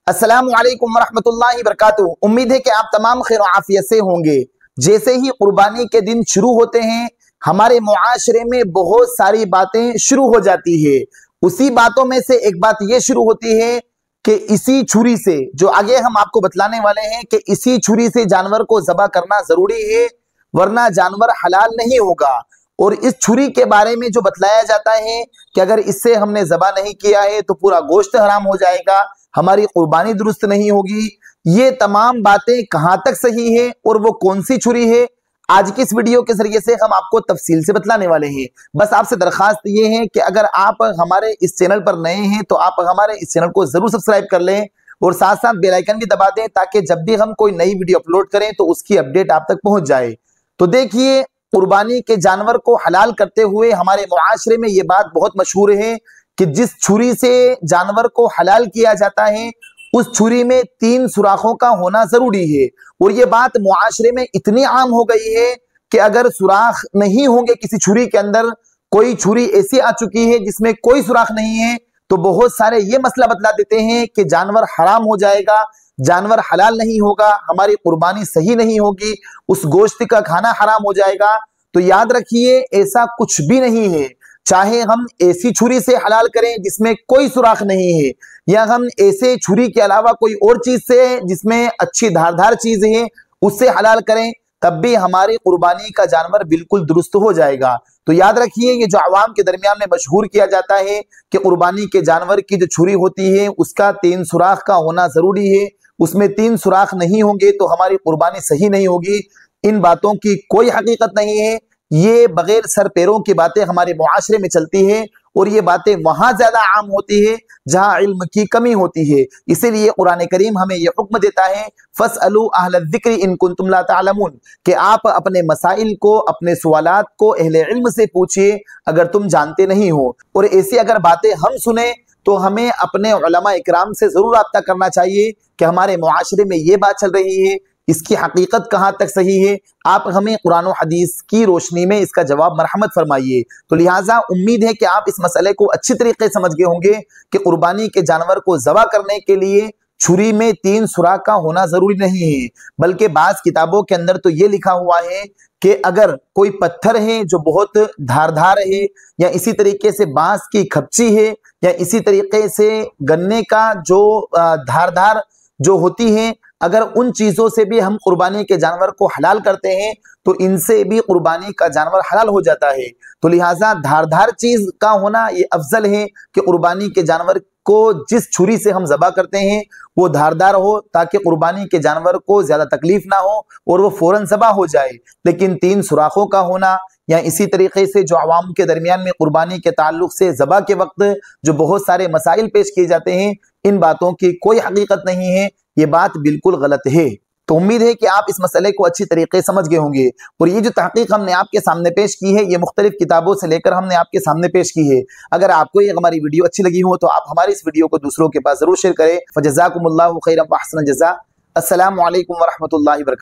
अस्सलामु अलैकुम वरहमतुल्लाहि वबरकातुहू। उम्मीद है कि आप तमाम खैर आफियत से होंगे। जैसे ही कुर्बानी के दिन शुरू होते हैं हमारे मुआशरे में बहुत सारी बातें शुरू हो जाती है। उसी बातों में से एक बात यह शुरू होती है कि इसी छुरी से, जो आगे हम आपको बतलाने वाले हैं, कि इसी छुरी से जानवर को ज़बह करना जरूरी है वरना जानवर हलाल नहीं होगा। और इस छुरी के बारे में जो बतलाया जाता है कि अगर इससे हमने ज़बह नहीं किया है तो पूरा गोश्त हराम हो जाएगा, हमारी कुर्बानी दुरुस्त नहीं होगी। ये तमाम बातें कहां तक सही है और वो कौन सी छुरी है, आज की इस वीडियो के जरिए से हम आपको तफसील से बतलाने वाले हैं। बस आपसे दरखास्त ये है कि अगर आप हमारे इस चैनल पर नए हैं तो आप हमारे इस चैनल को जरूर सब्सक्राइब कर लें और साथ साथ बेल आइकन भी दबा दें ताकि जब भी हम कोई नई वीडियो अपलोड करें तो उसकी अपडेट आप तक पहुंच जाए। तो देखिए, कुर्बानी के जानवर को हलाल करते हुए हमारे मुआशरे में ये बात बहुत मशहूर है कि जिस छुरी से जानवर को हलाल किया जाता है उस छुरी में 3 सुराखों का होना जरूरी है। और ये बात मुआशरे में इतनी आम हो गई है कि अगर सुराख नहीं होंगे किसी छुरी के अंदर, कोई छुरी ऐसी आ चुकी है जिसमें कोई सुराख नहीं है, तो बहुत सारे ये मसला बतला देते हैं कि जानवर हराम हो जाएगा, जानवर हलाल नहीं होगा, हमारी कुर्बानी सही नहीं होगी, उस गोश्त का खाना हराम हो जाएगा। तो याद रखिए, ऐसा कुछ भी नहीं है। चाहे हम ऐसी छुरी से हलाल करें जिसमें कोई सुराख नहीं है, या हम ऐसे छुरी के अलावा कोई और चीज से जिसमें अच्छी धारदार चीज है उससे हलाल करें, तब भी हमारी कुर्बानी का जानवर बिल्कुल दुरुस्त हो जाएगा। तो याद रखिए, ये जो अवाम के दरमियान में मशहूर किया जाता है कि कुर्बानी के जानवर की जो छुरी होती है उसका 3 सुराख का होना जरूरी है, उसमें 3 सुराख नहीं होंगे तो हमारी कुर्बानी सही नहीं होगी, इन बातों की कोई हकीकत नहीं है। ये बगैर सर पैरों की बातें हमारे मुआशरे में चलती है और ये बातें वहां ज्यादा आम होती है जहां इल्म की कमी होती है। इसीलिए कुरान करीम हमें यह हुक्म देता है, फसअलू अहल ज़िक्र इन कुंतुम ला तालमून, कि आप अपने मसाइल को, अपने सवालात को अहले इल्म से पूछिए अगर तुम जानते नहीं हो। और ऐसी अगर बातें हम सुने तो हमें अपने उलमा इकराम से जरूर राब्ता करना चाहिए कि हमारे मुआशरे में ये बात चल रही है, इसकी हकीकत कहाँ तक सही है। आप हमें कुरान और हदीस की रोशनी में इसका जवाब मरहमत फरमाइए। तो लिहाजा उम्मीद है कि आप इस मसले को अच्छी तरीके से समझ गए होंगे कि कुर्बानी के जानवर को ज़बह करने के लिए छुरी में 3 सुराख का होना जरूरी नहीं है, बल्कि बाज़ किताबों के अंदर तो ये लिखा हुआ है कि अगर कोई पत्थर है जो बहुत धारदार है, या इसी तरीके से बांस की खपची है, या इसी तरीके से गन्ने का जो धारदार जो होती है, अगर उन चीजों से भी हम कुर्बानी के जानवर को हलाल करते हैं तो इनसे भी कुर्बानी का जानवर हलाल हो जाता है। तो लिहाजा धारदार चीज का होना ये अफजल है कि कुर्बानी के जानवर को जिस छुरी से हम ज़बह करते हैं वो धारदार हो, ताकि कुर्बानी के जानवर को ज्यादा तकलीफ ना हो और वो फौरन ज़बह हो जाए। लेकिन 3 सुराखों का होना, या इसी तरीके से जो अवाम के दरमियान में कुर्बानी के ताल्लुक से ज़बह के वक्त जो बहुत सारे मसाइल पेश किए जाते हैं, इन बातों की कोई हकीकत नहीं है, ये बात बिल्कुल गलत है। तो उम्मीद है कि आप इस मसले को अच्छी तरीके से समझ गए होंगे। और ये जो तहकीक हमने आपके सामने पेश की है, ये मुख्तलिफ किताबों से लेकर हमने आपके सामने पेश की है। अगर आपको ये हमारी वीडियो अच्छी लगी हो तो आप हमारी इस वीडियो को दूसरों के पास जरूर शेयर करें। फजज़ाकुमुल्लाहु खैरन व अहसन जज़ा। अस्सलामु अलैकुम व रहमतुल्लाहि व बरकातुहू।